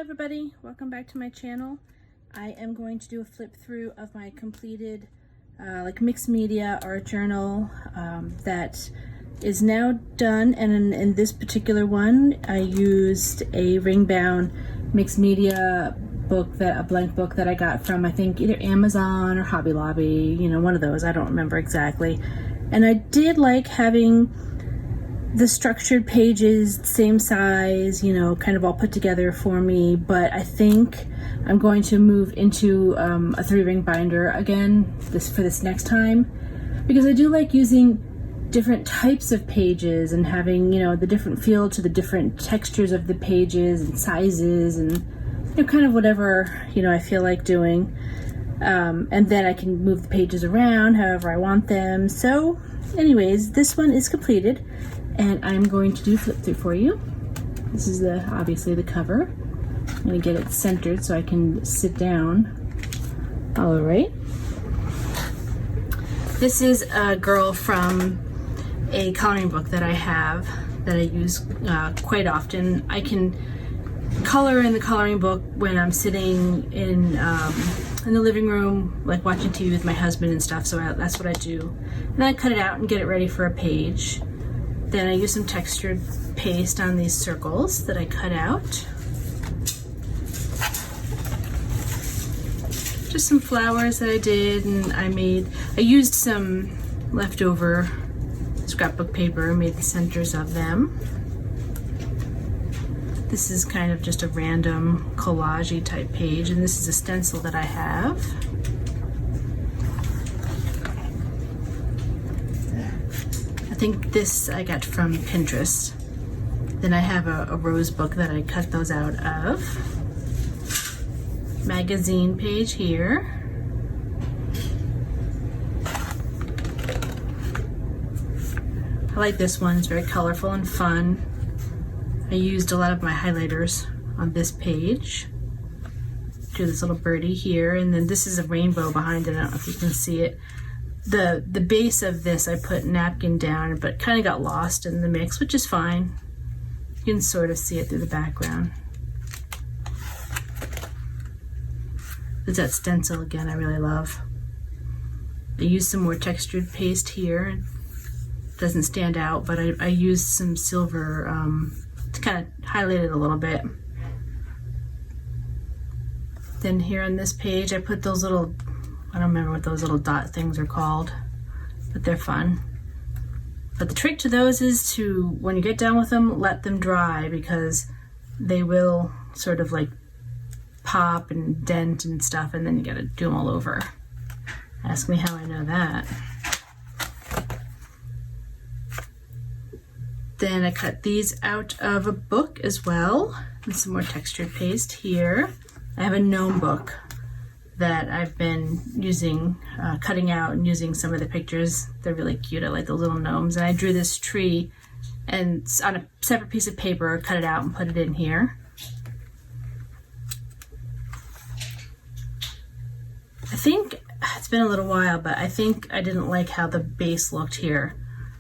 everybody, welcome back to my channel. I am going to do a flip through of my completed like mixed media art journal that is now done, and in this particular one I used a ring bound mixed media book, a blank book that I got from I think either Amazon or Hobby Lobby, you know, one of those, I don't remember exactly. And I did like having the structured pages same size, you know, kind of all put together for me, but I think I'm going to move into a 3-ring binder again for this next time, because I do like using different types of pages and having, you know, the different feel to the different textures of the pages and sizes and, you know, kind of whatever, you know, I feel like doing. And then I can move the pages around however I want them. So anyways, this one is completed and I'm going to do flip through for you. This is obviously the cover. I'm going to get it centered so I can sit down. All right. This is a girl from a coloring book that I have that I use quite often. I can color in the coloring book when I'm sitting in the living room, like watching TV with my husband and stuff, so that's what I do. And then I cut it out and get it ready for a page. Then I use some textured paste on these circles that I cut out. Just some flowers that I did, and I used some leftover scrapbook paper and made the centers of them. This is kind of just a random collage-y type page, and this is a stencil that I have. I think this I got from Pinterest. Then I have a rose book that I cut those out of. Magazine page here. I like this one, it's very colorful and fun. I used a lot of my highlighters on this page. Do this little birdie here, and then this is a rainbow behind it. I don't know if you can see it. The base of this I put napkin down, but kind of got lost in the mix, which is fine. You can sort of see it through the background. There's that stencil again I really love. I used some more textured paste here. It doesn't stand out, but I used some silver to kind of highlight it a little bit. Then here on this page I put those little, I don't remember what those little dot things are called, but they're fun. But the trick to those is to, when you get done with them, let them dry, because they will sort of like pop and dent and stuff, and then you gotta do them all over. Ask me how I know that. Then I cut these out of a book as well, and some more textured paste here. I have a gnome book that I've been using, cutting out and using some of the pictures. They're really cute. I like the little gnomes. And I drew this tree and on a separate piece of paper, cut it out and put it in here. I think it's been a little while, but I think I didn't like how the base looked here.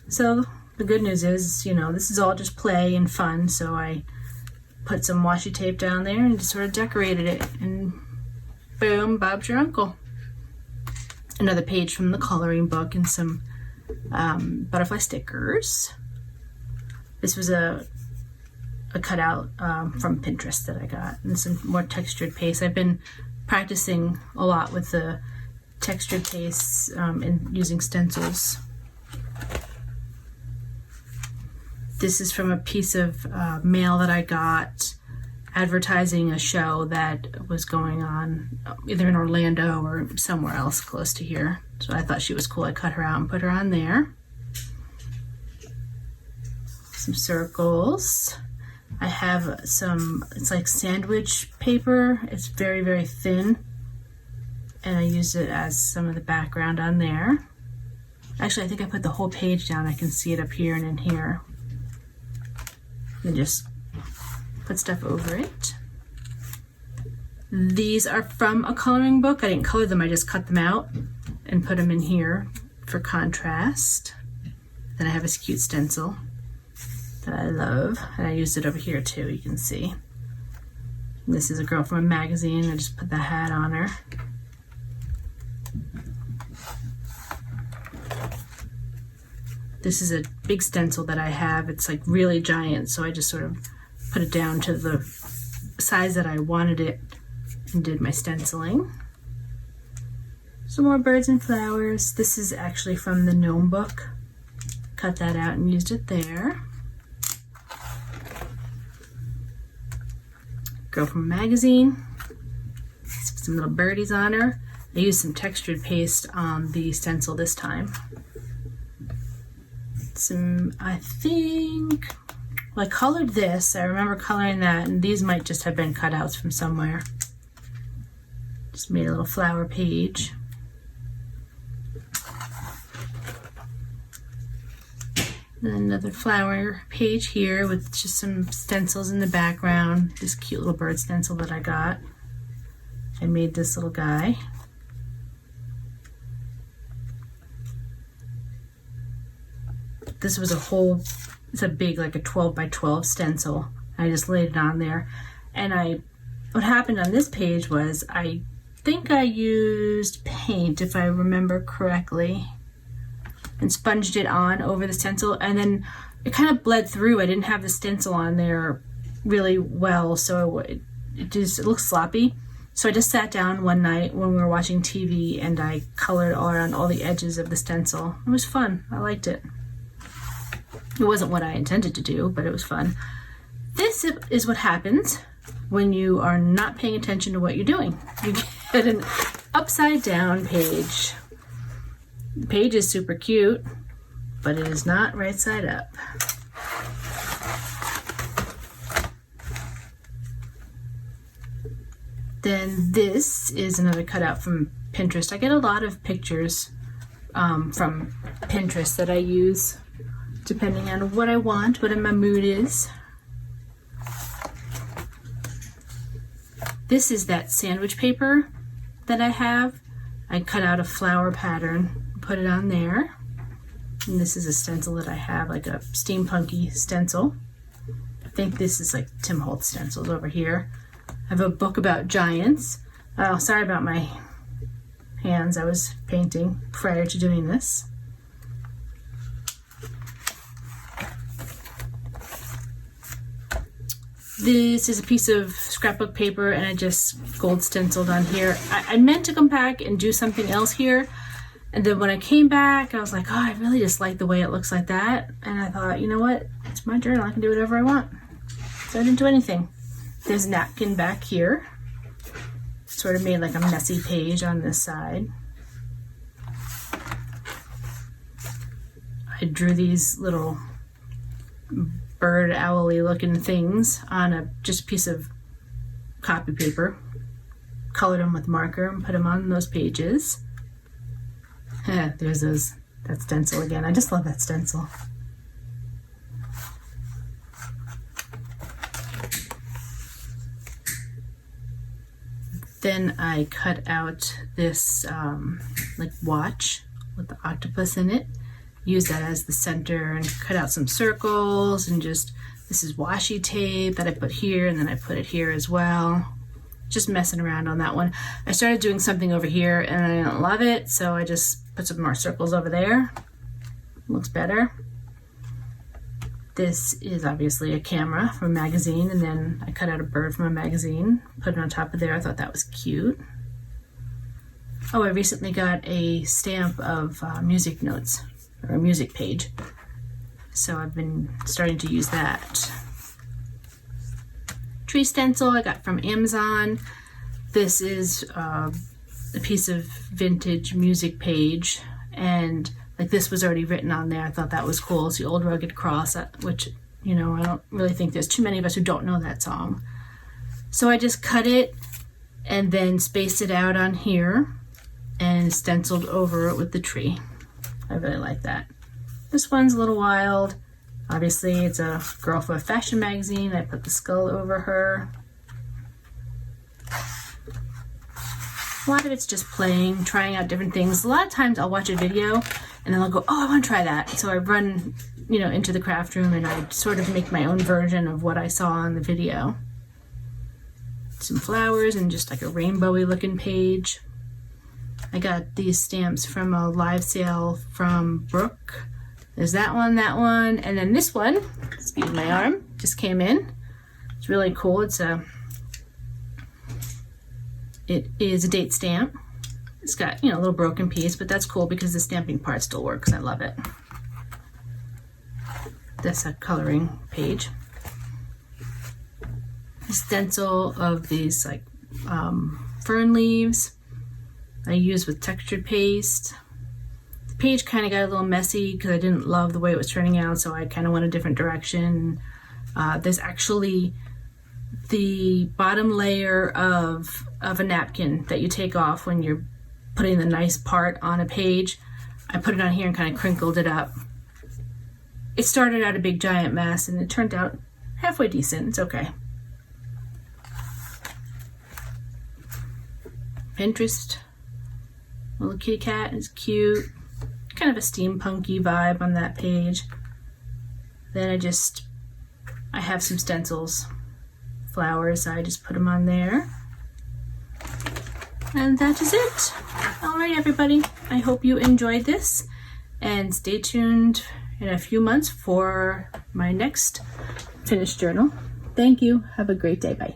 So the good news is, you know, this is all just play and fun. So I put some washi tape down there and just sort of decorated it, and boom, Bob's your uncle. Another page from the coloring book and some butterfly stickers. This was a cutout from Pinterest that I got, and some more textured paste. I've been practicing a lot with the textured pastes and using stencils. This is from a piece of mail that I got advertising a show that was going on either in Orlando or somewhere else close to here. So I thought she was cool. I cut her out and put her on there. Some circles. I have some, it's like sandwich paper. It's very, very thin. And I used it as some of the background on there. Actually, I think I put the whole page down. I can see it up here and in here. And just put stuff over it. These are from a coloring book. I didn't color them, I just cut them out and put them in here for contrast. Then I have this cute stencil that I love, and I used it over here too, you can see. This is a girl from a magazine. I just put the hat on her. This is a big stencil that I have. It's like really giant, so I just sort of put it down to the size that I wanted it and did my stenciling. Some more birds and flowers. This is actually from the gnome book. Cut that out and used it there. Girl from a magazine. Some little birdies on her. I used some textured paste on the stencil this time. I think, well, I colored this. I remember coloring that, and these might just have been cutouts from somewhere. Just made a little flower page. And another flower page here with just some stencils in the background. This cute little bird stencil that I got. I made this little guy. This was it's a big, like a 12 by 12 stencil. I just laid it on there. And what happened on this page was, I think I used paint, if I remember correctly, and sponged it on over the stencil, and then it kind of bled through. I didn't have the stencil on there really well, so it looks sloppy. So I just sat down one night when we were watching TV and I colored all around all the edges of the stencil. It was fun. I liked it. It wasn't what I intended to do, but it was fun. This is what happens when you are not paying attention to what you're doing. You get an upside down page. The page is super cute, but it is not right side up. Then this is another cutout from Pinterest. I get a lot of pictures from Pinterest that I use depending on what I want, what my mood is. This is that sandwich paper that I have. I cut out a flower pattern, put it on there. And this is a stencil that I have, like a steampunky stencil. I think this is like Tim Holtz stencils over here. I have a book about giants. Oh, sorry about my hands. I was painting prior to doing this. This is a piece of scrapbook paper, and I just gold stenciled on here. I meant to come back and do something else here, and then when I came back, I was like, oh, I really just like the way it looks like that. And I thought, you know what? It's my journal. I can do whatever I want. So I didn't do anything. There's a napkin back here. Sort of made like a messy page on this side. I drew these little bird owly looking things on just a piece of copy paper. Colored them with marker and put them on those pages. There's that stencil again. I just love that stencil. Then I cut out this like watch with the octopus in it. Use that as the center and cut out some circles, and just, this is washi tape that I put here, and then I put it here as well. Just messing around on that one. I started doing something over here and I didn't love it, so I just put some more circles over there. Looks better. This is obviously a camera from a magazine, and then I cut out a bird from a magazine, put it on top of there. I thought that was cute. Oh, I recently got a stamp of music notes, or a music page. So I've been starting to use that. Tree stencil I got from Amazon. This is a piece of vintage music page, and like this was already written on there. I thought that was cool. It's the Old Rugged Cross, which, you know, I don't really think there's too many of us who don't know that song. So I just cut it and then spaced it out on here and stenciled over it with the tree. I really like that. This one's a little wild. Obviously, it's a girl from a fashion magazine. I put the skull over her. A lot of it's just playing, trying out different things. A lot of times I'll watch a video and then I'll go, oh, I want to try that. So I run, you know, into the craft room and I sort of make my own version of what I saw on the video. some flowers and just like a rainbowy looking page. I got these stamps from a live sale from Brooke. There's that one, and then this one, excuse my arm, just came in. It's really cool. It is a date stamp. It's got, you know, a little broken piece, but that's cool because the stamping part still works. I love it. That's a coloring page. A stencil of these like fern leaves I used with textured paste. The page kind of got a little messy because I didn't love the way it was turning out, so I kind of went a different direction. There's actually the bottom layer of a napkin that you take off when you're putting the nice part on a page. I put it on here and kind of crinkled it up. It started out a big giant mess and it turned out halfway decent. It's okay. Pinterest. Little kitty cat is cute. Kind of a steampunky vibe on that page. Then I have some stencils, flowers. I just put them on there. And that is it. All right, everybody. I hope you enjoyed this, and stay tuned in a few months for my next finished journal. Thank you. Have a great day. Bye.